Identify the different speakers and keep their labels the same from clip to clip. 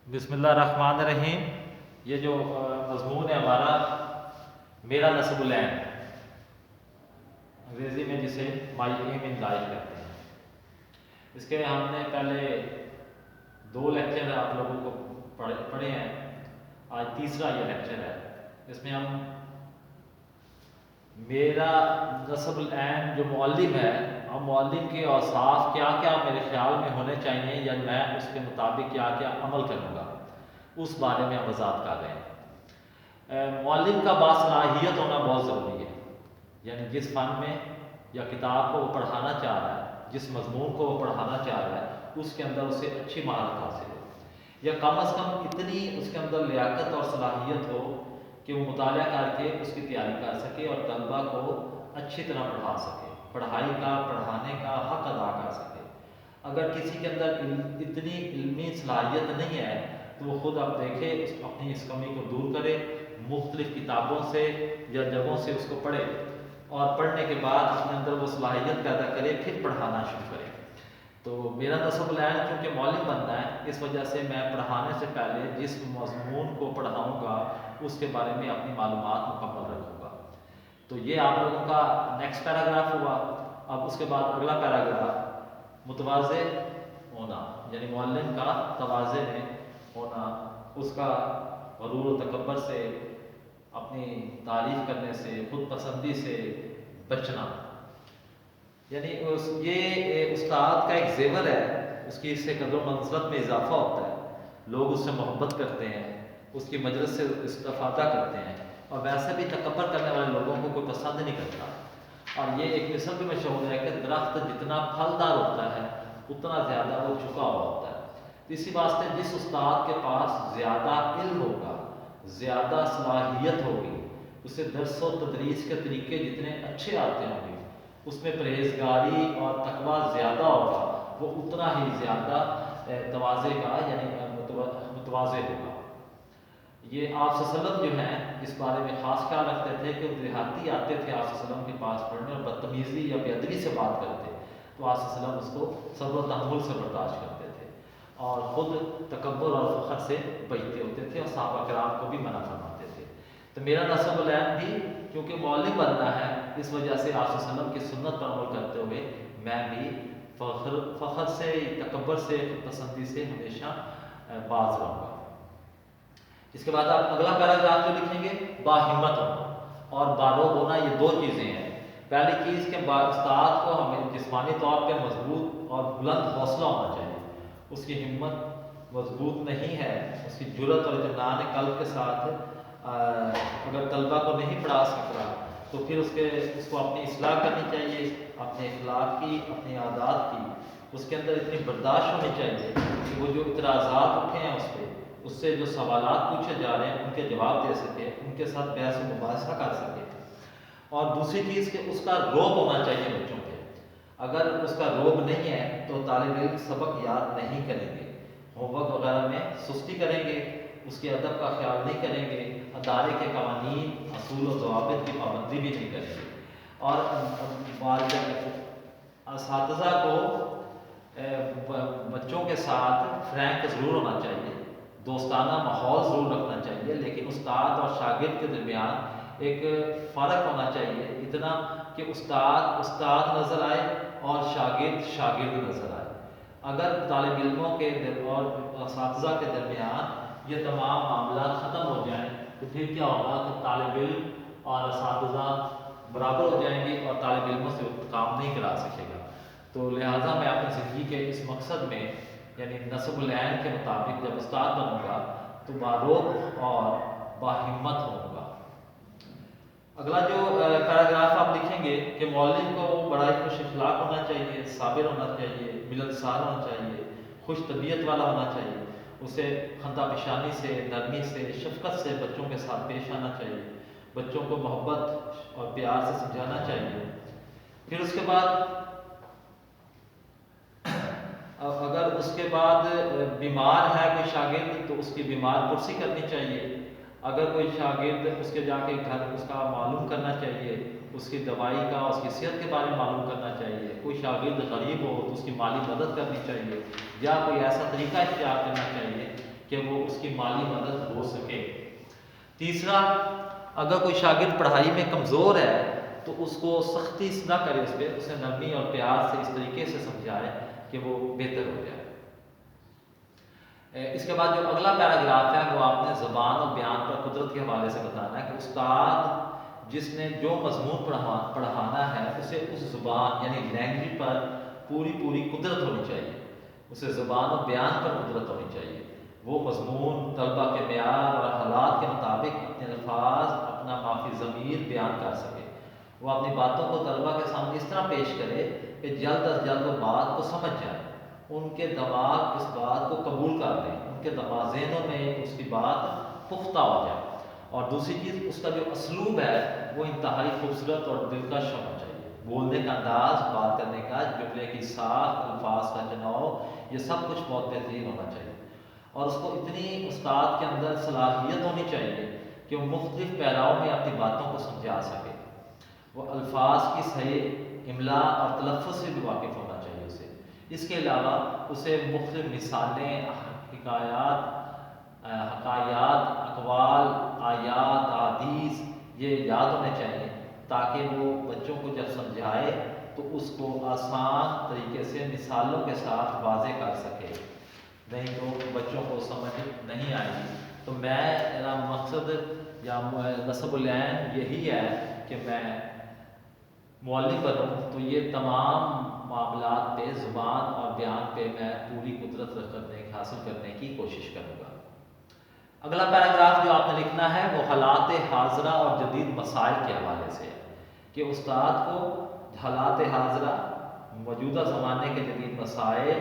Speaker 1: بسم اللہ الرحمن الرحیم۔ یہ جو مضمون ہے ہمارا میرا نسب العین، انگریزی میں جسے مائی ایم ان لائف کہتے ہیں، اس کے ہم نے پہلے 2 لیکچر آپ لوگوں کو پڑھے ہیں، آج تیسرا یہ لیکچر ہے۔ اس میں ہم میرا نسب العین جو معلم ہے، ہم معلم کے اوصاف کیا کیا میرے خیال میں ہونے چاہیے یا میں اس کے مطابق کیا کیا عمل کروں گا، اس بارے میں ہم وضاحت کر رہے ہیں۔ معلم کا باصلاحیت ہونا بہت ضروری ہے، یعنی جس فن میں یا کتاب کو وہ پڑھانا چاہ رہا ہے، جس مضمون کو وہ پڑھانا چاہ رہا ہے، اس کے اندر اسے اچھی مہارت حاصل ہو، یا کم از کم اتنی اس کے اندر لیاقت اور صلاحیت ہو کہ وہ مطالعہ کر کے اس کی تیاری کر سکے اور طلبہ کو اچھی طرح پڑھا سکے، پڑھائی کا پڑھانے کا حق ادا کر سکے۔ اگر کسی کے اندر اتنی علمی صلاحیت نہیں ہے تو وہ خود آپ دیکھے اپنی اس کمی کو دور کرے، مختلف کتابوں سے یا جگہوں سے اس کو پڑھے، اور پڑھنے کے بعد اپنے اندر وہ صلاحیت پیدا کرے، پھر پڑھانا شروع کرے۔ تو میرا نسب العین کیونکہ معلم بننا ہے، اس وجہ سے میں پڑھانے سے پہلے جس مضمون کو پڑھاؤں گا اس کے بارے میں اپنی معلومات مکمل رکھوں گا۔ تو یہ آپ لوگوں کا نیکسٹ پیراگراف ہوا۔ اب اس کے بعد اگلا پیراگراف متواضع ہونا، یعنی معلم کا تواضع میں ہونا، اس کا غرور و تکبر سے، اپنی تعریف کرنے سے، خود پسندی سے بچنا۔ یعنی یہ استاد کا ایک زیور ہے، اس کی اس سے قدر و منزلت میں اضافہ ہوتا ہے، لوگ اس سے محبت کرتے ہیں، اس کی مجلس سے استفادہ کرتے ہیں، اور ویسے بھی تکبر کرنے والے لوگوں کو کوئی پسند نہیں کرتا۔ اور یہ ایک مثل بھی مشہور ہے کہ درخت جتنا پھلدار ہوتا ہے اتنا زیادہ وہ جھکا ہوا ہوتا ہے۔ اسی واسطے جس استاد کے پاس زیادہ علم ہوگا، زیادہ صلاحیت ہوگی، اسے درس و تدریس کے طریقے جتنے اچھے آتے ہوں گے، اس میں پرہیزگاری اور تقویٰ زیادہ ہوگا، وہ اتنا ہی زیادہ تواضع کا یعنی متواضع ہوگا۔ یہ آپ صلی اللہ علیہ وسلم جو ہیں اس بارے میں خاص خیال رکھتے تھے کہ دیہاتی آتے تھے آپ صلی اللہ علیہ وسلم کے پاس پڑھنے اور بدتمیزی یا بے ادبی سے بات کرتے، تو آپ صلی اللہ علیہ وسلم اس کو صبر و تحمل سے برداشت کرتے تھے، اور خود تکبر اور فخر سے بچتے ہوتے تھے، اور صحابہ کرام کو بھی منع فرماتے تھے۔ تو میرا نسب العین بھی کیونکہ معلم بننا ہے، اس وجہ سے آپ صلی اللہ علیہ وسلم کی سنت پر عمل کرتے ہوئے میں بھی فخر سے، تکبر سے، خود پسندی سے ہمیشہ باز رہوں گا۔ اس کے بعد آپ اگلا پیراگراف جو لکھیں گے، باہمت ہونا اور باروب ہونا، یہ 2 چیزیں ہیں۔ پہلی چیز کہ استاد کو ہمیں جسمانی طور پہ مضبوط اور بلند حوصلہ ہونا چاہیے، اس کی ہمت مضبوط نہیں ہے، اس کی جرأت اور اطمینان قلب کے ساتھ اگر طلبہ کو نہیں پڑھا سکتا تو پھر اس کو اپنی اصلاح کرنی چاہیے، اپنے اخلاق کی، اپنی عادات کی، اس کے اندر اتنی برداشت ہونی چاہیے کہ وہ جو اعتراضات اٹھے ہیں اس سے جو سوالات پوچھے جا رہے ہیں ان کے جواب دے سکے، ان کے ساتھ بحث و مباحثہ کر سکے۔ اور دوسری چیز کہ اس کا روب ہونا چاہیے بچوں پہ۔ اگر اس کا روب نہیں ہے تو طالب علم سبق یاد نہیں کریں گے، ہوم ورک وغیرہ میں سستی کریں گے، اس کے ادب کا خیال نہیں کریں گے، ادارے کے قوانین، اصول و ضوابط کی پابندی بھی نہیں کریں گے۔ اور اساتذہ کو بچوں کے ساتھ فرینک ضرور ہونا چاہیے، دوستانہ ماحول ضرور رکھنا چاہیے، لیکن استاد اور شاگرد کے درمیان ایک فرق ہونا چاہیے، اتنا کہ استاد نظر آئے اور شاگرد نظر آئے۔ اگر طالب علموں کے اور اساتذہ کے درمیان یہ تمام معاملات ختم ہو جائیں تو پھر کیا ہوگا کہ طالب علم اور اساتذہ برابر ہو جائیں گے اور طالب علموں سے کام نہیں کرا سکے گا۔ تو لہٰذا میں اپنی زندگی کے اس مقصد میں یعنی نسب العین کے مطابق جب استاد بنوں گا تو باروب اور باہمت ہوں گا۔ اگلا جو پیراگراف آپ لکھیں گے کہ معلم کو بڑا ہی خوش اخلاق ہونا چاہیے، صابر ہونا چاہیے، ملنسار ہونا چاہیے، خوش طبیعت والا ہونا چاہیے، اسے خندہ پیشانی سے، نرمی سے، شفقت سے بچوں کے ساتھ پیش آنا چاہیے، بچوں کو محبت اور پیار سے سمجھانا چاہیے۔ پھر اس کے بعد اگر اس کے بعد بیمار ہے کوئی شاگرد تو اس کی بیمار پرسی کرنی چاہیے، اگر کوئی شاگرد اس کے جا کے گھر اس کا معلوم کرنا چاہیے، اس کی دوائی کا، اس کی صحت کے بارے میں معلوم کرنا چاہیے، کوئی شاگرد غریب ہو تو اس کی مالی مدد کرنی چاہیے، یا کوئی ایسا طریقہ اختیار کرنا چاہیے کہ وہ اس کی مالی مدد ہو سکے۔ تیسرا، اگر کوئی شاگرد پڑھائی میں کمزور ہے تو اس کو سختی نہ کرے، اس پہ اسے نرمی اور پیار سے اس طریقے سے سمجھائے کہ وہ بہتر ہو جائے۔ اس کے بعد جو اگلا پیراگراف ہے وہ آپ نے زبان اور بیان پر قدرت کے حوالے سے بتانا ہے کہ استاد جس نے جو مضمون پڑھانا ہے اسے اس زبان یعنی لینگویج پر پوری قدرت ہونی چاہیے، اسے زبان اور بیان پر قدرت ہونی چاہیے، وہ مضمون طلبہ کے معیار اور حالات کے مطابق اپنے الفاظ اپنا مافی ضمیر بیان کر سکے، وہ اپنی باتوں کو طلبہ کے سامنے اس طرح پیش کرے کہ جلد از جلد وہ بات کو سمجھ جائے، ان کے دماغ اس بات کو قبول کر لیں، ان کے ذہنوں میں اس کی بات پختہ ہو جائے۔ اور دوسری چیز، اس کا جو اسلوب ہے وہ انتہائی خوبصورت اور دلکش ہونا چاہیے، بولنے کا انداز، بات کرنے کا، جملے کی ساخت، الفاظ کا چناؤ، یہ سب کچھ بہت بہترین ہونا چاہیے۔ اور اس کو اتنی استاد کے اندر صلاحیت ہونی چاہیے کہ وہ مختلف پیراؤں میں اپنی باتوں کو سمجھا سکے، وہ الفاظ کی صحیح املا اور تلفظ سے بھی واقف ہونا چاہیے اسے۔ اس کے علاوہ اسے مختلف مثالیں، حکایات، اقوال، آیات، احادیث یہ یاد ہونے چاہیے تاکہ وہ بچوں کو جب سمجھائے تو اس کو آسان طریقے سے مثالوں کے ساتھ واضح کر سکے، نہیں تو بچوں کو سمجھ نہیں آئے گی۔ تو میرا مقصد یا نصب العین یہی ہے کہ میں معلم بنوں تو یہ تمام معاملات پہ، زبان اور بیان پہ میں پوری قدرت حاصل کرنے کی کوشش کروں گا۔ اگلا پیراگراف جو آپ نے لکھنا ہے وہ حالات حاضرہ اور جدید مسائل کے حوالے سے ہے کہ استاد کو حالات حاضرہ، موجودہ زمانے کے جدید مسائل،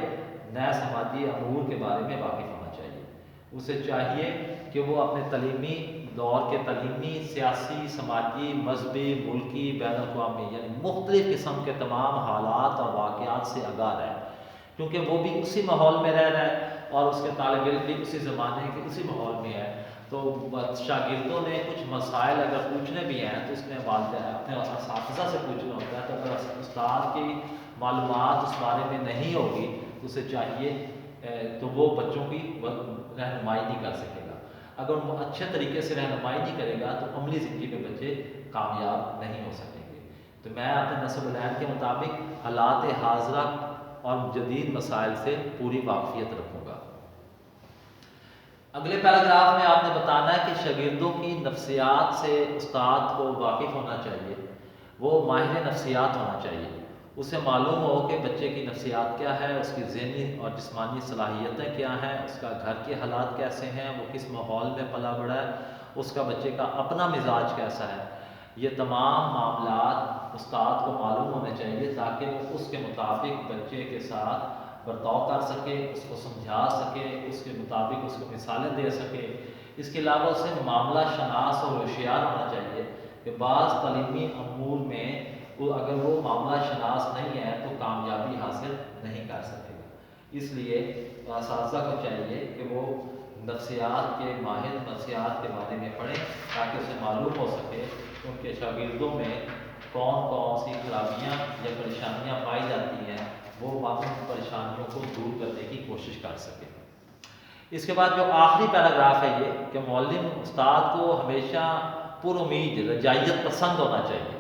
Speaker 1: نئے سماجی امور کے بارے میں واقف ہونا چاہیے۔ اسے چاہیے کہ وہ اپنے تعلیمی دور کے تعلیمی، سیاسی، سماجی، مذہبی، ملکی، بین الاقوامی یعنی مختلف قسم کے تمام حالات اور واقعات سے آگاہ رہے، کیونکہ وہ بھی اسی ماحول میں رہ رہا ہے اور اس کے طالب علم بھی اسی زمانے کے اسی ماحول میں ہے۔ تو شاگردوں نے کچھ مسائل اگر پوچھنے بھی ہیں تو اس نے والدہ اپنے اساتذہ سے پوچھنا ہوتا ہے، تو اگر استاد کی معلومات اس بارے میں نہیں ہوگی تو اسے چاہیے تو وہ بچوں کی رہنمائی نہیں کر سکے گا۔ اگر وہ اچھے طریقے سے رہنمائی نہیں کرے گا تو عملی زندگی میں بچے کامیاب نہیں ہو سکیں گے۔ تو میں اپنے نصب العین کے مطابق حالات حاضرہ اور جدید مسائل سے پوری واقفیت رکھوں گا۔ اگلے پیراگراف میں آپ نے بتانا ہے کہ شاگردوں کی نفسیات سے استاد کو واقف ہونا چاہیے، وہ ماہر نفسیات ہونا چاہیے، اسے معلوم ہو کہ بچے کی نفسیات کیا ہے، اس کی ذہنی اور جسمانی صلاحیتیں کیا ہیں، اس کا گھر کے حالات کیسے ہیں، وہ کس ماحول میں پلا بڑھا ہے، اس کا بچے کا اپنا مزاج کیسا ہے، یہ تمام معاملات استاد کو معلوم ہونے چاہیے تاکہ وہ اس کے مطابق بچے کے ساتھ برتاؤ کر سکے، اس کو سمجھا سکے، اس کے مطابق اس کو مثالیں دے سکے۔ اس کے علاوہ اسے معاملہ شناس اور ہوشیار ہونا چاہیے کہ بعض تعلیمی امور میں اگر وہ معاملہ شناس نہیں ہے تو کامیابی حاصل نہیں کر سکے گا۔ اس لیے اساتذہ کو چاہیے کہ وہ نفسیات کے ماہر نفسیات کے بارے میں پڑھیں تاکہ اسے معلوم ہو سکے کہ ان کے شاگردوں میں کون کون سی خرابیاں یا پریشانیاں پائی جاتی ہیں، وہ ان پریشانیوں کو دور کرنے کی کوشش کر سکے۔ اس کے بعد جو آخری پیراگراف ہے یہ کہ معلم استاد کو ہمیشہ پر امید، رجائیت پسند ہونا چاہیے،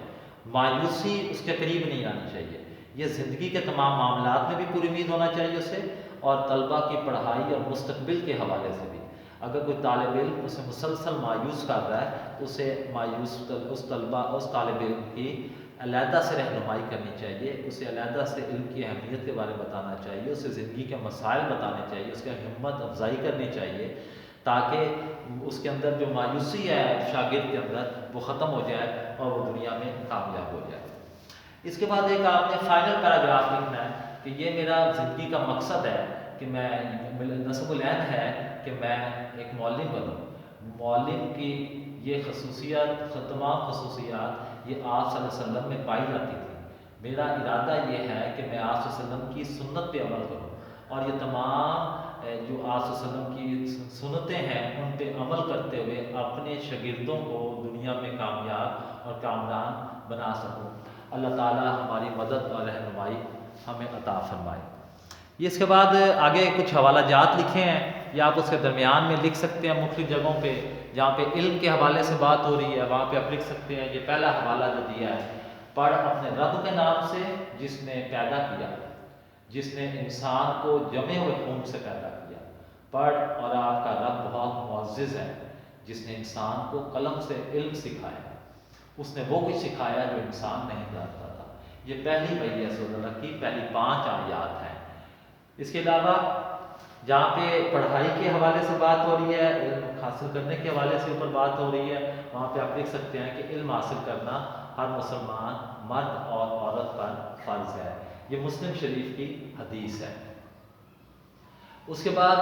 Speaker 1: مایوسی اس کے قریب نہیں آنی چاہیے، یہ زندگی کے تمام معاملات میں بھی پر امید ہونا چاہیے اسے، اور طلبہ کی پڑھائی اور مستقبل کے حوالے سے بھی۔ اگر کوئی طالب علم اسے مسلسل مایوس کر رہا ہے تو اسے اس طالب علم کی علیحدہ سے رہنمائی کرنی چاہیے، اسے علیحدہ سے علم کی اہمیت کے بارے میں بتانا چاہیے، اسے زندگی کے مسائل بتانے چاہیے، اس کی ہمت افزائی کرنی چاہیے تاکہ اس کے اندر جو مایوسی ہے شاگرد کے اندر وہ ختم ہو جائے اور وہ دنیا میں کامیاب ہو جائے۔ اس کے بعد ایک آپ نے فائنل پیراگراف لکھنا ہے کہ یہ میرا زندگی کا مقصد ہے کہ میں نصب العین ہے کہ میں ایک معلم بنوں۔ معلم کی یہ خصوصیات، تمام خصوصیات یہ آپ صلی اللہ علیہ وسلم میں پائی جاتی تھی۔ میرا ارادہ یہ ہے کہ میں آپ صلی اللہ علیہ وسلم کی سنت پہ عمل کروں اور یہ تمام جو آپ صلی اللہ علیہ وسلم کی سنتیں ہیں ان پہ عمل کرتے ہوئے اپنے شاگردوں کو دنیا میں کامیاب اور کامران بنا سکوں۔ اللہ تعالی ہماری مدد اور رہنمائی ہمیں عطا فرمائے۔ یہ اس کے بعد آگے کچھ حوالہ جات لکھے ہیں، یا آپ اس کے درمیان میں لکھ سکتے ہیں مختلف جگہوں پہ جہاں پہ علم کے حوالے سے بات ہو رہی ہے، وہاں پہ آپ لکھ سکتے ہیں۔ یہ پہلا حوالہ جو دیا ہے، پڑھ اپنے رب کے نام سے جس نے پیدا کیا، جس نے انسان کو جمے ہوئے خون سے پیدا کیا۔ پڑھ اور آپ کا رب بہت معزز ہے، جس نے انسان کو قلم سے علم سکھایا، اس نے وہ کچھ سکھایا جو انسان نہیں جانتا تھا۔ یہ پہلی وحی ہے سورۃ الحق کی، پہلی 5 آیات ہیں۔ اس کے علاوہ جہاں پہ پڑھائی کے حوالے سے بات ہو رہی ہے، علم حاصل کرنے کے حوالے سے اوپر بات ہو رہی ہے، وہاں پہ آپ دیکھ سکتے ہیں کہ علم حاصل کرنا ہر مسلمان مرد اور عورت پر فرض ہے۔ یہ مسلم شریف کی حدیث ہے۔ اس کے بعد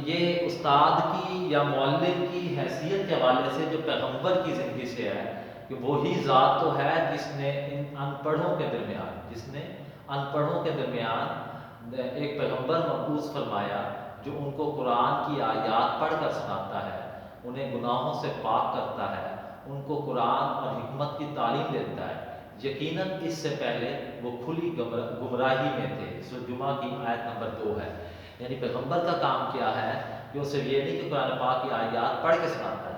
Speaker 1: یہ استاد کی یا معلم کی حیثیت کے حوالے سے جو پیغمبر کی زندگی سے ہے کہ وہی ذات تو ہے جس نے ان پڑھوں کے درمیان ایک پیغمبر مبعوث فرمایا، جو ان کو قرآن کی آیات پڑھ کر سناتا ہے، انہیں گناہوں سے پاک کرتا ہے، ان کو قرآن اور حکمت کی تعلیم دیتا ہے۔ یقیناً اس سے پہلے وہ کھلی گمراہی میں تھے۔ سورۃ جمعہ کی آیت نمبر 2 ہے۔ یعنی پیغمبر کا کام کیا ہے کہ وہ صرف یہ نہیں کہ قرآن پاک کی آیات پڑھ کے سناتا ہے،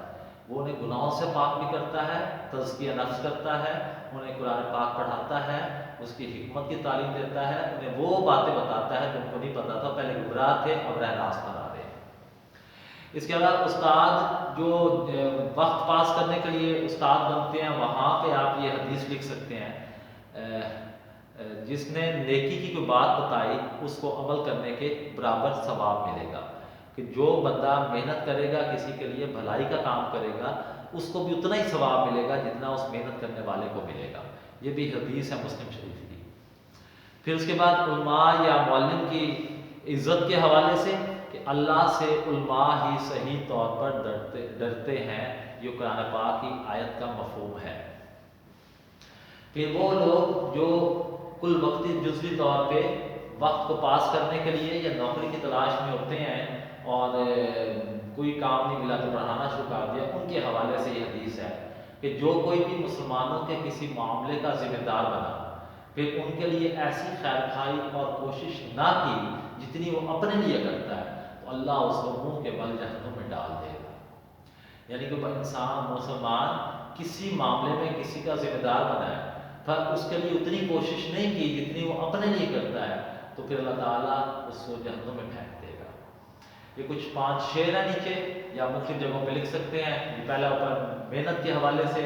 Speaker 1: وہ انہیں گناہوں سے پاک بھی کرتا ہے، تزکیہ نفس کرتا ہے، انہیں قرآن پاک پڑھاتا ہے، اس کی حکمت کی تعلیم دیتا ہے، انہیں وہ باتیں بتاتا ہے جو ان کو نہیں پتا تھا، پہلے گمراہ تھے اب راہ راست پر آ رہے ہیں۔ اس کے علاوہ استاد جو وقت پاس کرنے کے لیے استاد بنتے ہیں، وہاں پہ آپ یہ حدیث لکھ سکتے ہیں، جس نے نیکی کی کوئی بات بتائی اس کو عمل کرنے کے برابر ثواب ملے گا، کہ جو بندہ محنت کرے گا کسی کے لیے بھلائی کا کام کرے گا، اس کو بھی اتنا ہی ثواب ملے گا جتنا اس محنت کرنے والے کو ملے گا۔ یہ بھی حدیث ہے مسلم شریف کی۔ پھر اس کے بعد علماء یا معلم کی عزت کے حوالے سے کہ اللہ سے علماء ہی صحیح طور پر ڈرتے ہیں، یہ قرآن پاک کی آیت کا مفہوم ہے۔ پھر وہ لوگ جو کل وقتی جزوی طور پہ وقت کو پاس کرنے کے لیے یا نوکری کی تلاش میں ہوتے ہیں اور کوئی کام نہیں ملا تو پڑھانا شروع کر دیا، ان کے حوالے سے یہ حدیث ہے کہ جو کوئی بھی مسلمانوں کے کسی معاملے کا ذمہ دار بنا، پھر ان کے لیے ایسی خیر خواہی اور کوشش نہ کی جتنی وہ اپنے لیے کرتا ہے، تو اللہ اس کو منہ کے بل جہنم میں ڈال دے گا۔ یعنی کہ انسان مسلمان کسی معاملے میں کسی کا ذمہ دار بنا ہے پر اس کے لیے اتنی کوشش نہیں کی جتنی وہ اپنے لیے کرتا ہے، تو پھر اللہ تعالیٰ اس کو جہنم میں پھینک دے گا۔ یہ کچھ 5 شعر ہیں نیچے، یا مختلف جگہوں پہ لکھ سکتے ہیں۔ یہ پہلا اوپر محنت کے حوالے سے،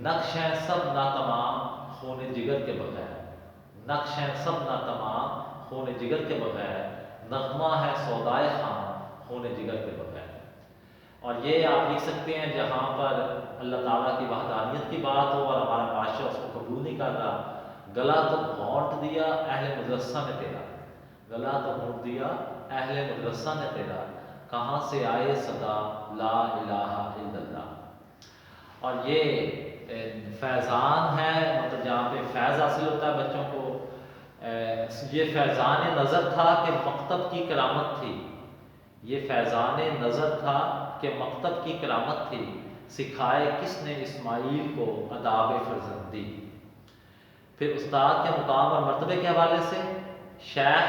Speaker 1: نقش ہیں سب ناتمام خون جگر کے بغیر، نقش ہیں سب ناتمام خون جگر کے بغیر، نغمہ ہے سودائے خام خون جگر کے بغیر۔ اور یہ آپ لکھ سکتے ہیں جہاں پر اللہ تعالیٰ کی وحدانیت کی بات ہو اور ہمارا بادشاہ اس کو قبول نہیں کر رہا، گلا تو گھونٹ دیا اہل مدرسہ نے تیرا، گلا تو گھونٹ دیا اہل مدرسہ نے تیرا، کہاں سے آئے صدا لا الہ الا اللہ۔ اور یہ فیضان ہے، مطلب جہاں پہ فیض حاصل ہوتا ہے بچوں کو، یہ فیضان نظر تھا کہ مکتب کی کرامت تھی، یہ فیضان نظر تھا کہ مکتب کی کرامت تھی، سکھائے کس نے اسماعیل کو آداب فرزندی۔ پھر استاد کے مقام اور مرتبے کے حوالے سے، شیخ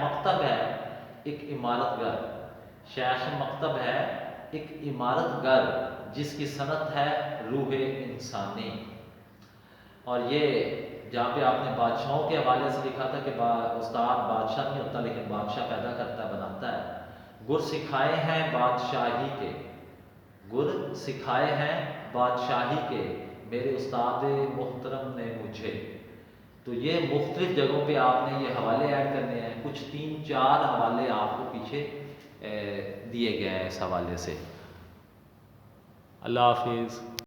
Speaker 1: مکتب ہے ایک عمارت گر، شیخ مکتب ہے ایک عمارت گر جس کی صنعت ہے روح انسانی۔ اور یہ جہاں پہ آپ نے بادشاہوں کے حوالے سے لکھا تھا کہ استاد بادشاہ نہیں ہوتا لیکن بادشاہ پیدا کرتا ہے، بناتا ہے۔ گر سکھائے ہیں بادشاہی کے، گر سکھائے ہیں بادشاہی کے، میرے استاد محترم نے مجھے۔ تو یہ مختلف جگہوں پہ آپ نے یہ حوالے ایڈ کرنے ہیں، کچھ 3-4 حوالے آپ کو پیچھے دیے گئے ہیں اس حوالے سے۔ اللہ حافظ۔